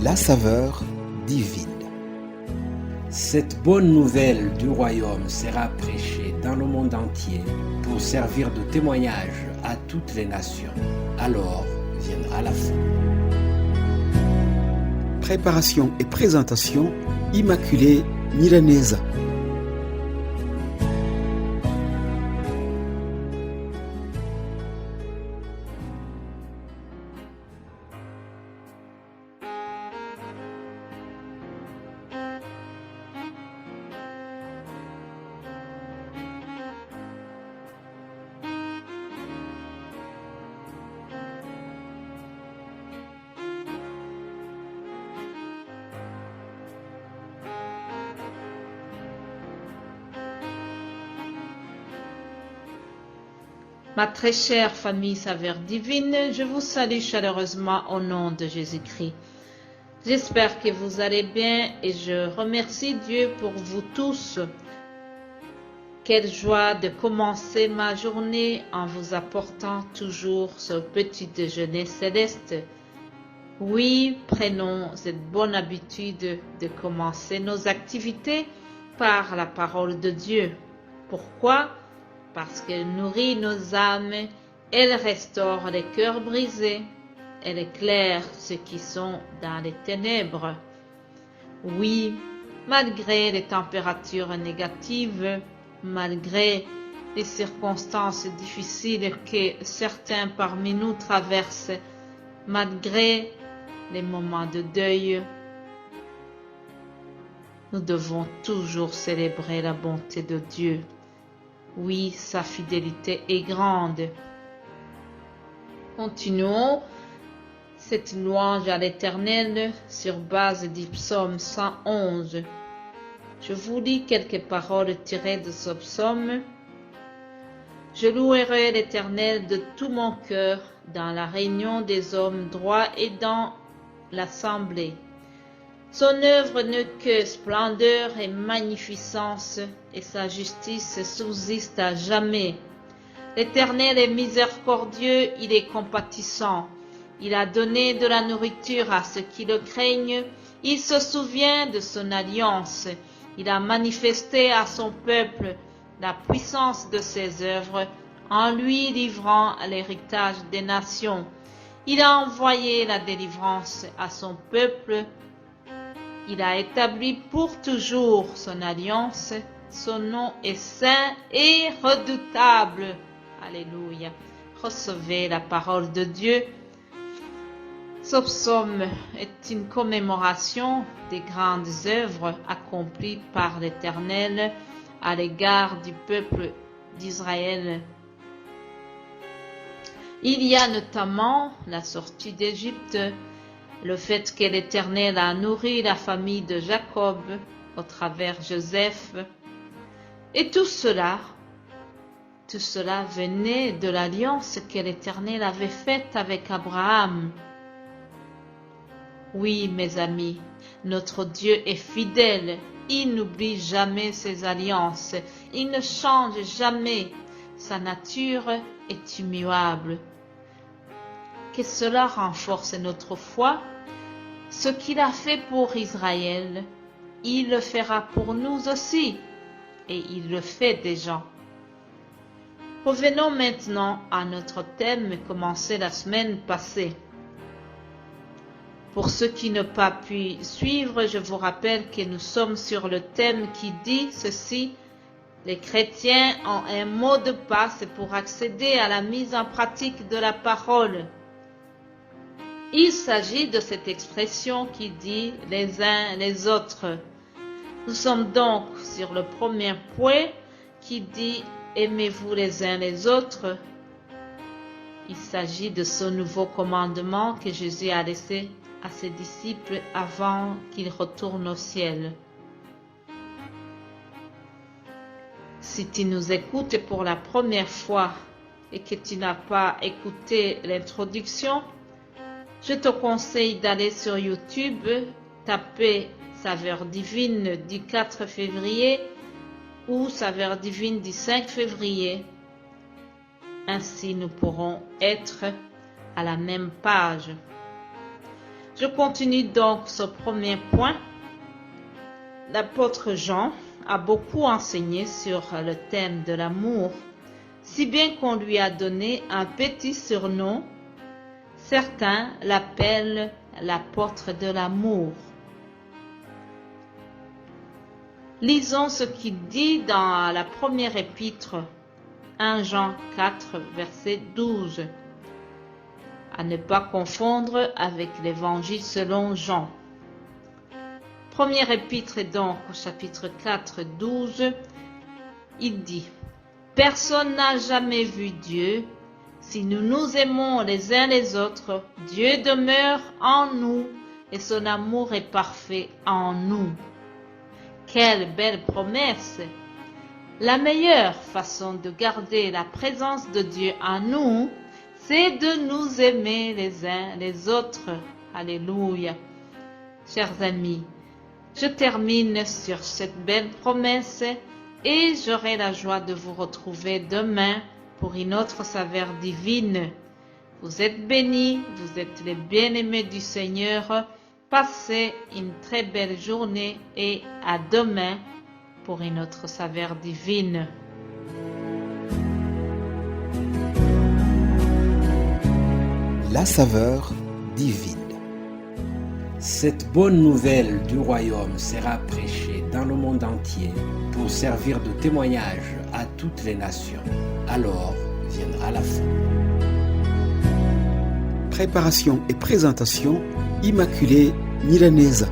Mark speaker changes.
Speaker 1: la saveur divine.
Speaker 2: Cette bonne nouvelle du royaume sera prêchée dans le monde entier pour servir de témoignage à toutes les nations. Alors viendra la fin.
Speaker 1: Préparation et présentation, Immaculée Milanesa.
Speaker 3: Ma très chère famille Saveur Divine, je vous salue chaleureusement au nom de Jésus-Christ. J'espère que vous allez bien et je remercie Dieu pour vous tous. Quelle joie de commencer ma journée en vous apportant toujours ce petit déjeuner céleste. Oui, prenons cette bonne habitude de commencer nos activités par la parole de Dieu. Pourquoi ? Parce qu'elle nourrit nos âmes, elle restaure les cœurs brisés, elle éclaire ceux qui sont dans les ténèbres. Oui, malgré les températures négatives, malgré les circonstances difficiles que certains parmi nous traversent, malgré les moments de deuil, nous devons toujours célébrer la bonté de Dieu. Oui, sa fidélité est grande. Continuons cette louange à l'Éternel sur base du psaume 111. Je vous lis quelques paroles tirées de ce psaume. Je louerai l'Éternel de tout mon cœur dans la réunion des hommes droits et dans l'assemblée. Son œuvre n'est que splendeur et magnificence, et sa justice subsiste à jamais. L'Éternel est miséricordieux, il est compatissant. Il a donné de la nourriture à ceux qui le craignent. Il se souvient de son alliance. Il a manifesté à son peuple la puissance de ses œuvres, en lui livrant l'héritage des nations. Il a envoyé la délivrance à son peuple. Il a établi pour toujours son alliance. Son nom est saint et redoutable. Alléluia. Recevez la parole de Dieu. Ce psaume est une commémoration des grandes œuvres accomplies par l'Éternel à l'égard du peuple d'Israël. Il y a notamment la sortie d'Égypte, le fait que l'Éternel a nourri la famille de Jacob au travers Joseph. Et tout cela venait de l'alliance que l'Éternel avait faite avec Abraham. Oui, mes amis, notre Dieu est fidèle. Il n'oublie jamais ses alliances. Il ne change jamais. Sa nature est immuable. Que cela renforce notre foi. Ce qu'il a fait pour Israël, il le fera pour nous aussi. Et il le fait déjà. Revenons maintenant à notre thème commencé la semaine passée. Pour ceux qui n'ont pas pu suivre, je vous rappelle que nous sommes sur le thème qui dit ceci: les chrétiens ont un mot de passe pour accéder à la mise en pratique de la parole. Il s'agit de cette expression qui dit les uns les autres. Nous sommes donc sur le premier point qui dit aimez-vous les uns les autres. Il s'agit de ce nouveau commandement que Jésus a laissé à ses disciples avant qu'il retourne au ciel. Si tu nous écoutes pour la première fois et que tu n'as pas écouté l'introduction, je te conseille d'aller sur YouTube, taper Saveur divine du 4 février ou Saveur divine du 5 février. Ainsi nous pourrons être à la même page. Je continue donc ce premier point. L'apôtre Jean a beaucoup enseigné sur le thème de l'amour, si bien qu'on lui a donné un petit surnom. Certains l'appellent l'apôtre de l'amour. Lisons ce qu'il dit dans la première épître, 1 Jean 4, verset 12. À ne pas confondre avec l'évangile selon Jean. Première épître donc au chapitre 4, 12, il dit « Personne n'a jamais vu Dieu. Si nous nous aimons les uns les autres, Dieu demeure en nous et son amour est parfait en nous. » Quelle belle promesse! La meilleure façon de garder la présence de Dieu en nous, c'est de nous aimer les uns les autres. Alléluia. Chers amis, je termine sur cette belle promesse et j'aurai la joie de vous retrouver demain pour une autre saveur divine. Vous êtes bénis, vous êtes les bien-aimés du Seigneur. Passez une très belle journée et à demain pour une autre saveur divine.
Speaker 1: La saveur divine.
Speaker 2: Cette bonne nouvelle du royaume sera prêchée dans le monde entier pour servir de témoignage à toutes les nations. Alors viendra la fin.
Speaker 1: Préparation et présentation, Immaculée Niraneza.